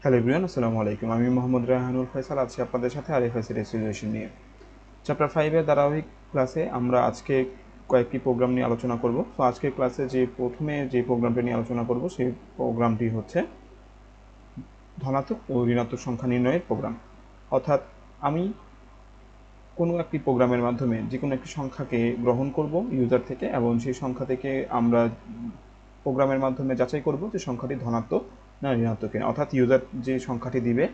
Hello everyone, আসসালামু আলাইকুম। আমি মোহাম্মদ রায়হানুল ফয়সাল আছি আপনাদের সাথে আরএফআইসি রেজুলেশন নিয়ে। চ্যাপ্টার 5 এর ধারাবাহিক ক্লাসে আমরা আজকে কয়েকটি প্রোগ্রাম নিয়ে আলোচনা করব। তো আজকের ক্লাসে প্রথমে যে প্রোগ্রামটি নিয়ে আলোচনা করব সেই প্রোগ্রামটি হচ্ছে ধনাত্মক ও ঋণাত্মক সংখ্যা নির্ণয়ের প্রোগ্রাম। অর্থাৎ আমি কোনো একটি প্রোগ্রামের মাধ্যমে যে কোনো একটি সংখ্যাকে গ্রহণ করব ইউজার থেকে, এবং সেই সংখ্যা থেকে আমরা প্রোগ্রামের মাধ্যমে যাচাই করব যে সংখ্যাটি ধনাত্মক না ঋণাত্মক কিনা। অর্থাৎ ইউজার যে সংখ্যাটি দিবে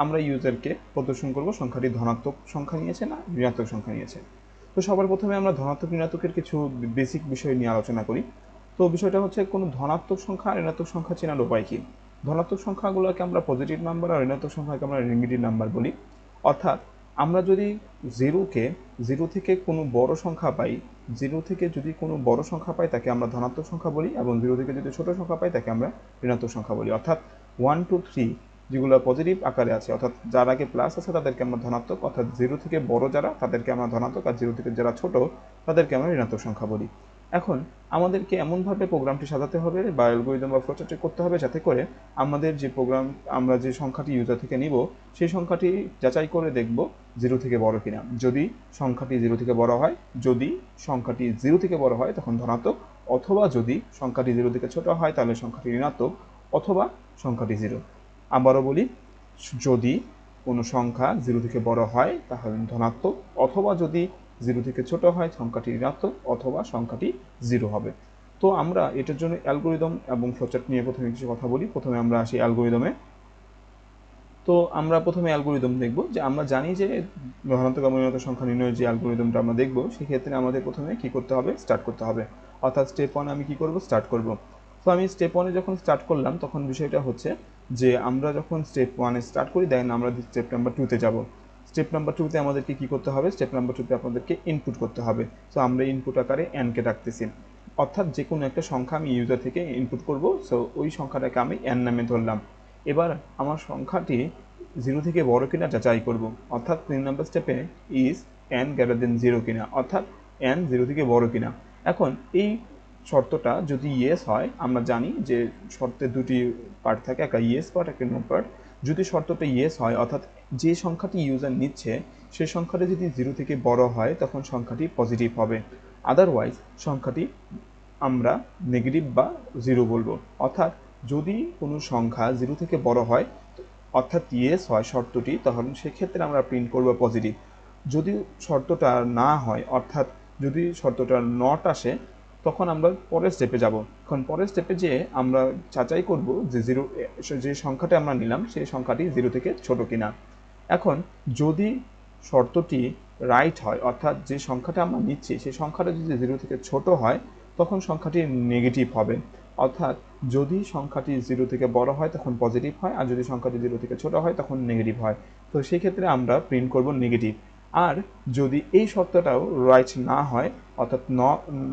আমরা ইউজারকে প্রদর্শন করব সংখ্যাটি ধনাত্মক সংখ্যা নিয়েছে না ঋণাত্মক সংখ্যা নিয়েছে। তো সবার প্রথমে আমরা ধনাত্মক ঋণাত্মকের কিছু বেসিক বিষয় নিয়ে আলোচনা করি। তো বিষয়টা হচ্ছে কোনো ধনাত্মক সংখ্যা আর ঋণাত্মক সংখ্যা চেনার উপায় কী। ধনাত্মক সংখ্যাগুলোকে আমরা পজিটিভ নাম্বার আর ঋণাত্মক সংখ্যাকে আমরা নেগেটিভ নাম্বার বলি। অর্থাৎ আমরা যদি জিরো থেকে কোনো বড় সংখ্যা পাই, জিরো থেকে যদি কোনো বড় সংখ্যা পাই তাকে আমরা ধনাত্মক সংখ্যা বলি, এবং জিরো থেকে যদি ছোট সংখ্যা পাই তাকে আমরা ঋণাত্মক সংখ্যা বলি। অর্থাৎ 1 2 3 যেগুলো পজিটিভ আকারে আছে, অর্থাৎ যার আগে প্লাস আছে তাদেরকে আমরা ধনাত্মক, অর্থাৎ জিরো থেকে বড় যারা তাদেরকে আমরা ধনাত্মক, আর জিরো থেকে যারা ছোট তাদেরকে আমরা ঋণাত্মক সংখ্যা বলি। এখন আমাদেরকে এমনভাবে প্রোগ্রামটি সাজাতে হবে বা অ্যালগরিদম বা ফ্লোচার্টটি করতে হবে যাতে করে আমাদের যে প্রোগ্রাম আমরা যে সংখ্যাটি ইউজার থেকে নিব সেই সংখ্যাটি যাচাই করে দেখব জিরো থেকে বড় কিনা। যদি সংখ্যাটি জিরো থেকে বড় হয়, যদি সংখ্যাটি জিরো থেকে বড় হয় তখন ধনাত্মক, অথবা যদি সংখ্যাটি জিরো থেকে ছোট হয় তাহলে সংখ্যাটি ঋণাত্মক, অথবা সংখ্যাটি জিরো। আবারও বলি, যদি কোনো সংখ্যা জিরো থেকে বড় হয় তাহলে ধনাত্মক, অথবা যদি জিরো থেকে ছোট হয় সংখ্যাটি ঋণাত্মক, অথবা সংখ্যাটি জিরো হবে। তো আমরা এটার জন্য অ্যালগরিদম এবং ফ্লোচার্ট নিয়ে প্রথমে কিছু কথা বলি। প্রথমে আমরা আসি অ্যালগরিদমে। তো আমরা প্রথমে অ্যালগরিদম দেখব, যে আমরা জানি যে ধনাত্মক এবং ঋণাত্মক সংখ্যা নির্ণয়ের যে অ্যালগরিদমটা আমরা দেখব সেক্ষেত্রে আমাদের প্রথমে কী করতে হবে, স্টার্ট করতে হবে। অর্থাৎ স্টেপ 1 আমি কী করব, স্টার্ট করব। তো আমি স্টেপ 1 যখন স্টার্ট করলাম তখন বিষয়টা হচ্ছে যে আমরা যখন স্টেপ 1 স্টার্ট করি দেন আমরা স্টেপ নাম্বার 2-তে যাব। স্টেপ নাম্বার 2-তে আমাদেরকে কী করতে হবে, স্টেপ নাম্বার 2-তে আপনাদেরকে ইনপুট করতে হবে। সো আমরা ইনপুট আকারে এনকে ডাকতেছি, অর্থাৎ যে কোনো একটা সংখ্যা আমি ইউজার থেকে ইনপুট করব। সো ওই সংখ্যাটাকে আমি এন নামে ধরলাম। এবার আমার সংখ্যাটি জিরো থেকে বড় কিনা যাচাই করব, অর্থাৎ 3 নম্বর স্টেপে is an greater than zero কিনা, অর্থাৎ এন জিরো থেকে বড় কিনা। এখন এই শর্তটা যদি ইয়েস হয়, আমরা জানি যে শর্তের দুটি পার্ট থাকে, একটা ইয়েস পার্ট একটা নো পার্ট। যদি শর্তটা ইয়েস হয়, অর্থাৎ যে সংখ্যাটি ইউজার নিচ্ছে সেই সংখ্যাটি যদি জিরো থেকে বড় হয় তখন সংখ্যাটি পজিটিভ হবে, আদারওয়াইজ সংখ্যাটি আমরা নেগেটিভ বা জিরো বলবো। অর্থাৎ যদি কোনো সংখ্যা জিরো থেকে বড় হয়, অর্থাৎ ইয়েস হয় শর্তটি, তখন সেক্ষেত্রে আমরা প্রিন্ট করব পজিটিভ। যদি শর্তটা না হয়, অর্থাৎ যদি শর্তটা নট আসে, তখন আমরা পরের স্টেপে যাব। এখন পরের স্টেপে যেয়ে আমরা যাচাই করব যে যে সংখ্যাটা আমরা নিলাম সেই সংখ্যাটি জিরো থেকে ছোট কিনা। এখন যদি শর্তটি রাইট হয়, অর্থাৎ যে সংখ্যাটা আমরা নিচ্ছি সেই সংখ্যাটা যদি জিরো থেকে ছোট হয় তখন সংখ্যাটি নেগেটিভ হবে। অর্থাৎ যদি সংখ্যাটি জিরো থেকে বড় হয় তখন পজিটিভ হয়, আর যদি সংখ্যাটি জিরো থেকে ছোট হয় তখন নেগেটিভ হয়। তো সেই ক্ষেত্রে আমরা প্রিন্ট করব নেগেটিভ। আর যদি এই শর্তটাও রাইট না হয়, অর্থাৎ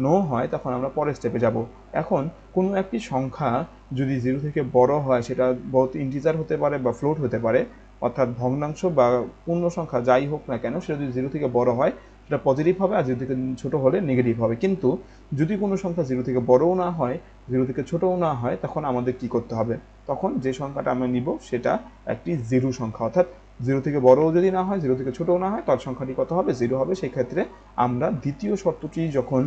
নো হয়, তখন আমরা পরের স্টেপে যাব। এখন কোনো একটি সংখ্যা যদি জিরো থেকে বড় হয়, সেটা বহুত ইন্টিজার হতে পারে বা ফ্লোট হতে পারে, অর্থাৎ ভগ্নাংশ বা পূর্ণ সংখ্যা যাই হোক না কেন, সেটা যদি জিরো থেকে বড় হয় সেটা পজিটিভ হবে, আর জিরো থেকে ছোট হলে নেগেটিভ হবে। কিন্তু যদি কোনো সংখ্যা জিরো থেকে বড়ও না হয়, জিরো থেকে ছোটও না হয়, তখন আমাদের কি করতে হবে, তখন যে সংখ্যাটা আমরা নিব সেটা একটি জিরো সংখ্যা। অর্থাৎ জিরো থেকে বড়ও যদি না হয়, জিরো থেকে ছোটও না হয়, তার সংখ্যাটি কত হবে, জিরো হবে। সেই ক্ষেত্রে আমরা দ্বিতীয় শর্তটি যখন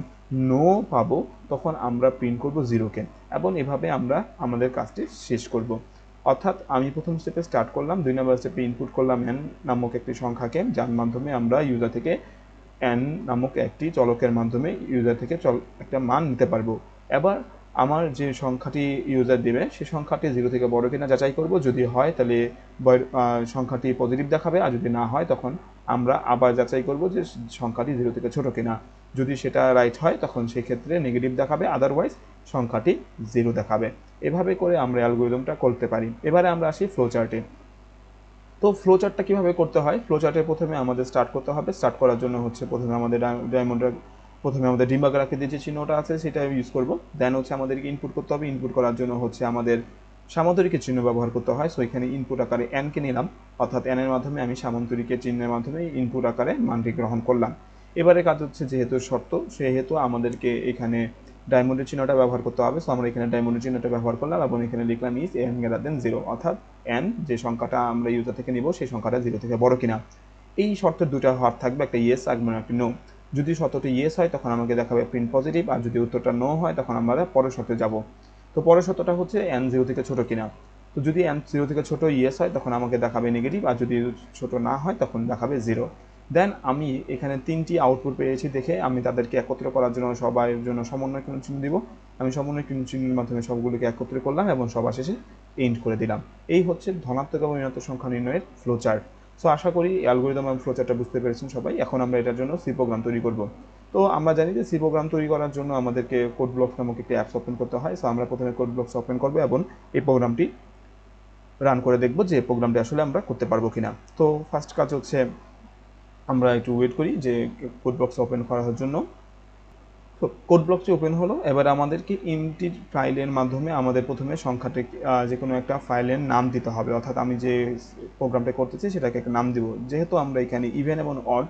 নো পাবো তখন আমরা প্রিন্ট করব জিরোকে, এবং এভাবে আমরা আমাদের কাজটি শেষ করব। অর্থাৎ আমি প্রথম স্টেপে স্টার্ট করলাম, 2 নম্বর স্টেপে ইনপুট করলাম এন নামক একটি সংখ্যাকে, যার মাধ্যমে আমরা ইউজার থেকে এন নামক একটি চলকের মাধ্যমে ইউজার থেকে একটা মান নিতে পারবো। এবার আমার যে সংখ্যাটি ইউজার দেবে সেই সংখ্যাটি জিরো থেকে বড় কিনা যাচাই করব। যদি হয় তাহলে সংখ্যাটি পজিটিভ দেখাবে, আর যদি না হয় তখন আমরা আবার যাচাই করব যে সংখ্যাটি জিরো থেকে ছোট কিনা। যদি সেটা রাইট হয় তখন সেক্ষেত্রে নেগেটিভ দেখাবে, আদারওয়াইজ সংখ্যাটি জিরো দেখাবে। এভাবে করে আমরা অ্যালগরিদমটা করতে পারি। এবারে আমরা আসি ফ্লোচার্টে। তো ফ্লোচার্টটা কীভাবে করতে হয়, ফ্লোচার্টে প্রথমে আমাদের স্টার্ট করতে হবে। স্টার্ট করার জন্য হচ্ছে প্রথমে আমাদের প্রথমে আমাদের ডিম্বাকার আকৃতির যে চিহ্নটা আছে সেটা ইউজ করব। দেন হচ্ছে আমাদেরকে ইনপুট করতে হবে। ইনপুট করার জন্য হচ্ছে আমাদের সামান্তরিকের চিহ্ন ব্যবহার করতে হয়। সো এখানে ইনপুট আকারে এনকে নিলাম, অর্থাৎ এনের মাধ্যমে আমি সামান্তরিকের চিহ্নের মাধ্যমে ইনপুট আকারে মানটি গ্রহণ করলাম। এবারে কাজ হচ্ছে যেহেতু শর্ত, সেহেতু আমাদেরকে এখানে ডায়মন্ডের চিহ্নটা ব্যবহার করতে হবে। সো আমরা এখানে ডায়মন্ডের চিহ্নটা ব্যবহার করলাম এবং এখানে লিখলাম is an greater than zero, অর্থাৎ n যে সংখ্যাটা আমরা ইউজার থেকে নিব সেই সংখ্যাটা 0 থেকে বড় কিনা। এই শর্তের দুটো হার থাকবে, একটা ইয়েস এবং একটা নো। যদি শর্তটি ইয়েস হয় তখন আমাকে দেখাবে প্রিন্ট পজিটিভ, আর যদি উত্তরটা নো হয় তখন আমরা পরের শর্তে যাব। তো পরের শর্তটা হচ্ছে n 0 থেকে ছোট কিনা। তো যদি n 0 থেকে ছোট ইয়েস হয় তখন আমাকে দেখাবে নেগেটিভ, আর যদি ছোট না হয় তখন দেখাবে 0। দেন আমি এখানে 3টি আউটপুট পেয়েছি দেখে আমি তাদেরকে একত্র করার জন্য সবার জন্য সমন্বয় চিহ্ন দিব। আমি সমন্বয় চিহ্নের মাধ্যমে সবগুলোকে একত্র করলাম এবং সবার শেষে এন্ড করে দিলাম। এই হচ্ছে ধনাত্মক এবং ঋণাত্মক সংখ্যা নির্ণয়ের ফ্লোচার্ট। সো আশা করি অ্যালগরিদম এবং ফ্লোচার্টটা বুঝতে পেরেছেন সবাই। এখন আমরা এটার জন্য সি প্রোগ্রাম তৈরি করব। তো আমরা জানি যে সি প্রোগ্রাম তৈরি করার জন্য আমাদেরকে কোড ব্লকস নামক একটি অ্যাপস ওপেন করতে হয়। সো আমরা প্রথমে কোড ব্লকস ওপেন করব এবং এই প্রোগ্রামটি রান করে দেখব যে প্রোগ্রামটি আসলে আমরা করতে পারবো কিনা। তো ফার্স্ট কাজ হচ্ছে আমরা একটু ওয়েট করি যে কোড ব্লকস ওপেন করার জন্য। তো কোড ব্লকটি ওপেন হলো। এবার আমাদেরকে ইন্টি ফাইলের মাধ্যমে আমাদের প্রথমে সংখ্যাটি যে কোনো একটা ফাইলের নাম দিতে হবে, অর্থাৎ আমি যে প্রোগ্রামটা করতেছি সেটাকে একটা নাম দিব। যেহেতু আমরা এখানে ইভেন এবং অড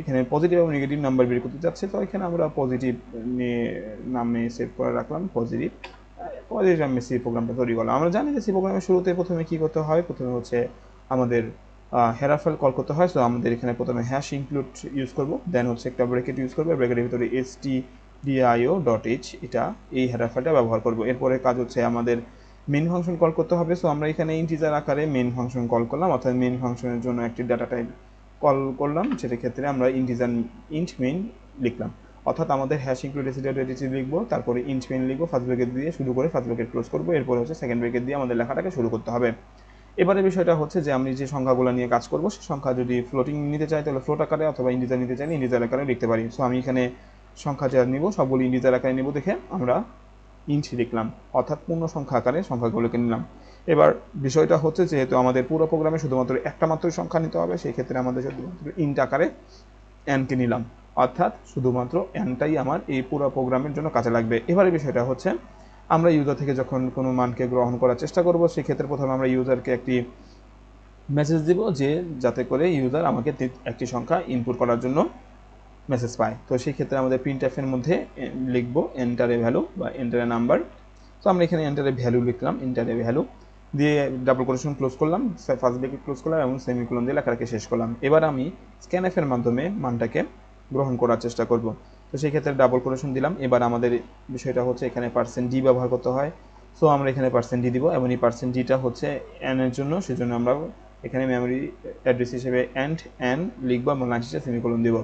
এখানে পজিটিভ এবং নেগেটিভ নাম্বার বের করতে চাচ্ছি, তো এখানে আমরা পজিটিভ নামে সেভ করে রাখলাম, পজিটিভ নামে সি প্রোগ্রামটা তৈরি করলাম। আমরা জানি যে সি প্রোগ্রামের শুরুতে প্রথমে কী করতে হয়, প্রথমে হচ্ছে আমাদের হেডার ফাইল কল করতে হয়। সো আমাদের এখানে প্রথমে হ্যাশ ইনক্লুড ইউজ করব, দেন হচ্ছে একটা ব্র্যাকেট ইউজ করবো, ব্র্যাকেটের ভিতরে stdio.h এটা এই হেডার ফাইলটা ব্যবহার করব। এরপরে কাজ হচ্ছে আমাদের মেইন ফাংশন কল করতে হবে। সো আমরা এখানে ইন্টিজার আকারে মেইন ফাংশন কল করলাম, অর্থাৎ মেইন ফাংশনের জন্য একটি ডাটা টাইপ কল করলাম, সেটার ক্ষেত্রে আমরা ইন্টিজার ইন্ট মেইন লিখলাম, অর্থাৎ আমাদের হ্যাশ ইনক্লুড stdio.h লিখবো, তারপরে ইন্ট মেইন লিখবো, ফার্স্ট ব্র্যাকেট দিয়ে শুরু করে ফার্স্ট ব্র্যাকেট ক্লোজ করবো, এরপরে হচ্ছে সেকেন্ড ব্র্যাকেট দিয়ে আমাদের লেখাটাকে শুরু করতে হবে। এবারে বিষয়টা হচ্ছে যে আমি যে সংখ্যাগুলো নিয়ে কাজ করব সেই সংখ্যা যদি ফ্লোটিং নিতে চাই তাহলে ফ্লোট আকারে, অথবা ইন্টিজার নিতে চাইলে ইন্টিজার আকারে লিখতে পারি। সো আমি এখানে সংখ্যা যা নিব সবগুলো ইন্টিজার আকারে নিব দেখে আমরা ইঞ্চ লিখলাম, অর্থাৎ পূর্ণ সংখ্যা আকারে সংখ্যাগুলোকে নিলাম। এবার বিষয়টা হচ্ছে যেহেতু আমাদের পুরো প্রোগ্রামে শুধুমাত্র একটা মাত্র সংখ্যা নিতে হবে, সেই ক্ষেত্রে আমাদের শুধুমাত্র ইন্ট আকারে এনকে নিলাম, অর্থাৎ শুধুমাত্র এনটাই আমার এই পুরো প্রোগ্রামের জন্য কাজে লাগবে। এবারে বিষয়টা হচ্ছে আমরা ইউজার থেকে যখন কোনো মানকে গ্রহণ করার চেষ্টা করব, সেক্ষেত্রে প্রথমে আমরা ইউজারকে একটি মেসেজ দিব যে যাতে করে ইউজার আমাকে একটি সংখ্যা ইনপুট করার জন্য মেসেজ পায়। তো সেই ক্ষেত্রে আমাদের প্রিন্ট এফের মধ্যে লিখব এন্টার এ ভ্যালু বা এন্টার এ নাম্বার। তো আমরা এখানে এন্টার এ ভ্যালু লিখলাম, এন্টার এ ভ্যালু দিয়ে ডাবল কোটেশন ক্লোজ করলাম, ফার্স্ট ব্র্যাকেট ক্লোজ করলাম এবং সেমিকোলন দিয়ে লেখাটাকে শেষ করলাম। এবার আমি স্ক্যান এফের মাধ্যমে মানটাকে গ্রহণ করার চেষ্টা করব। তো সেই ক্ষেত্রে ডাবল কোটেশন দিলাম। এবার আমাদের বিষয়টা হচ্ছে এখানে %d ব্যবহার করতে হয়। সো আমরা এখানে %d দিব এবং এই %dটা হচ্ছে n এর জন্য, সেজন্য আমরা এখানে মেমোরি অ্যাড্রেস হিসেবে n লিখব এবং লাইন শেষে সেমিকোলন দিব।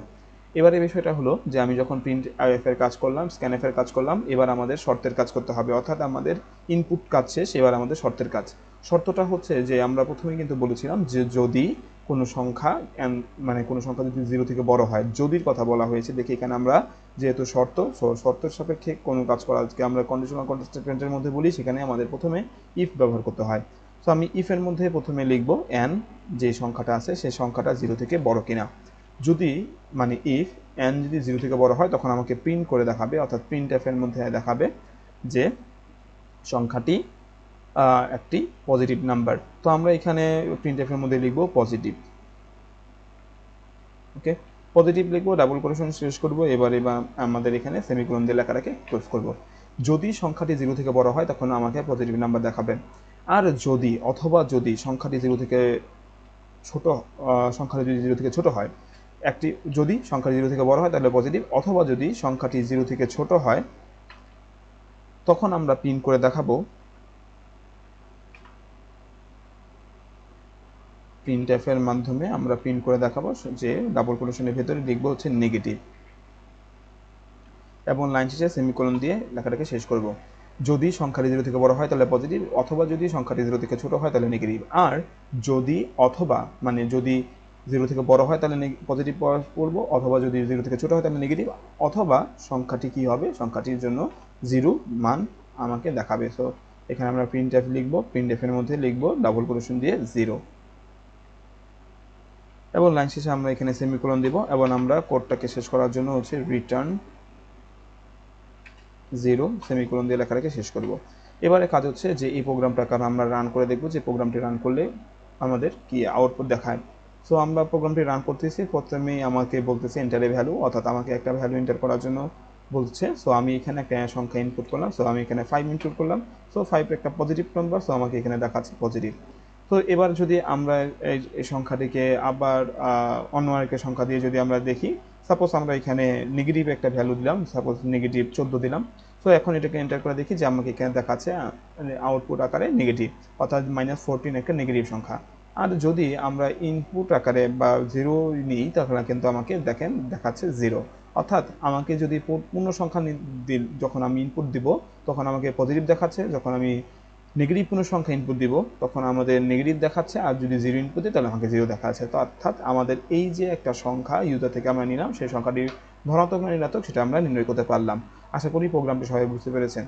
এবারে বিষয়টা হলো যে আমি যখন প্রিন্ট এফ এর কাজ করলাম, স্ক্যান এফ এর কাজ করলাম, এবার আমাদের শর্তের কাজ করতে হবে, অর্থাৎ আমাদের ইনপুট কাজ শেষ, এবার আমাদের শর্তের কাজ। শর্তটা হচ্ছে যে আমরা প্রথমেই কিন্তু বলেছিলাম যে যদি কোনো সংখ্যা মানে কোনো সংখ্যা যদি 0 থেকে বড় হয়, যদির কথা বলা হয়েছে। দেখি এখানে আমরা যেহেতু শর্তের সাপেক্ষে কোনো কাজ করা, আজকে আমরা কন্ডিশনাল স্টেটমেন্টের মধ্যে বলি, সেখানে আমাদের প্রথমে ইফ ব্যবহার করতে হয়। তো আমি ইফের মধ্যে প্রথমে লিখব n যে সংখ্যাটা আছে সেই সংখ্যাটা 0 থেকে বড় কিনা। যদি মানে ইফ n যদি 0 থেকে বড় হয় তখন আমাকে প্রিন্ট করে দেখাবে, অর্থাৎ প্রিন্ট এফের মধ্যে দেখাবে যে সংখ্যাটি একটি পজিটিভ নাম্বার। তো আমরা এখানে প্রিন্ট এফের মধ্যে লিখব পজিটিভ, ওকে পজিটিভ লিখবো, ডাবল কোটেশন শেষ করব। এবার আমাদের এখানে সেমিকোলন দিয়ে লেখাটাকে ক্লোজ করব। যদি সংখ্যাটি 0 থেকে বড় হয় তখন আমাকে পজিটিভ নাম্বার দেখাবে, আর যদি সংখ্যাটি 0 থেকে ছোট, সংখ্যাটি যদি 0 থেকে ছোট হয়, যদি সংখ্যাটি 0 থেকে বড় হয় তাহলে পজিটিভ, অথবা যদি সংখ্যাটি 0 থেকে ছোট হয় তখন আমরা প্রিন্ট করে দেখাবো, প্রিন্ট এফ এর মাধ্যমে আমরা প্রিন্ট করে দেখাবো যে ডাবল কোটেশনের ভেতরে লিখবো হচ্ছে নেগেটিভ এবং লাইন শেষে সেমিকোলন দিয়ে লেখাটাকে শেষ করব। যদি সংখ্যাটি 0 থেকে বড় হয় তাহলে পজিটিভ, অথবা যদি সংখ্যাটি 0 থেকে ছোট হয় তাহলে নেগেটিভ। আর যদি অথবা মানে যদি 0 থেকে বড় হয় তাহলে পজিটিভ পড়বো, অথবা যদি 0 থেকে ছোট হয় তাহলে নেগেটিভ, অথবা সংখ্যাটি কি হবে, সংখ্যাটির জন্য 0 মান আমাকে দেখাবে। সো এখানে আমরা প্রিন্ট এফ লিখবো, প্রিন্ট এফ এর মধ্যে লিখবো ডাবল কোটেশন দিয়ে 0 এবং লাইন শেষে আমরা এখানে সেমিকোলন দিব এবং আমরা কোডটাকে শেষ করার জন্য হচ্ছে রিটার্ন 0 সেমিকোলন দিয়ে লেখাটাকে শেষ করব। এবারে কাজ হচ্ছে যে এই প্রোগ্রামটাকে আমরা রান করে দেখব যে প্রোগ্রামটি রান করলে আমাদের কি আউটপুট দেখায়। সো আমরা প্রোগ্রামটি রান করতেছি, প্রথমেই আমাকে বলতেছে এন্টার এ ভ্যালু, অর্থাৎ আমাকে একটা ভ্যালু এন্টার করার জন্য বলছে। সো আমি এখানে একটা সংখ্যা ইনপুট করলাম, সো আমি এখানে 5 ইনপুট করলাম। সো 5 একটা পজিটিভ নাম্বার, সো আমাকে এখানে দেখাচ্ছে পজিটিভ। তো এবার যদি আমরা এই সংখ্যাটিকে আবার অন্য আরেকটা সংখ্যা দিয়ে যদি আমরা দেখি, সাপোজ আমরা এখানে নেগেটিভ একটা ভ্যালু দিলাম, সাপোজ নেগেটিভ 14 দিলাম। তো এখন এটাকে এন্টার করে দেখি যে আমাকে এখানে দেখাচ্ছে আউটপুট আকারে নেগেটিভ, অর্থাৎ -14 একটা নেগেটিভ সংখ্যা। আর যদি আমরা ইনপুট আকারে বা 0 নিই তাহলে কিন্তু আমাকে দেখেন দেখাচ্ছে 0, অর্থাৎ আমাকে যদি পূর্ণ সংখ্যা যখন আমি ইনপুট দিব তখন আমাকে পজিটিভ দেখাচ্ছে, যখন আমি নেগেটিভ কোনো সংখ্যা ইনপুট দিব তখন আমাদের নেগেটিভ দেখাচ্ছে, আর যদি 0 ইনপুট দিই তাহলে আমাকে 0 দেখাচ্ছে। তো অর্থাৎ আমাদের এই যে একটা সংখ্যা ইউজার থেকে আমরা নিলাম, সেই সংখ্যাটি ধনাত্মক না ঋণাত্মক সেটা আমরা নির্ণয় করতে পারলাম। আশা করি প্রোগ্রামটি সবাই বুঝতে পেরেছেন।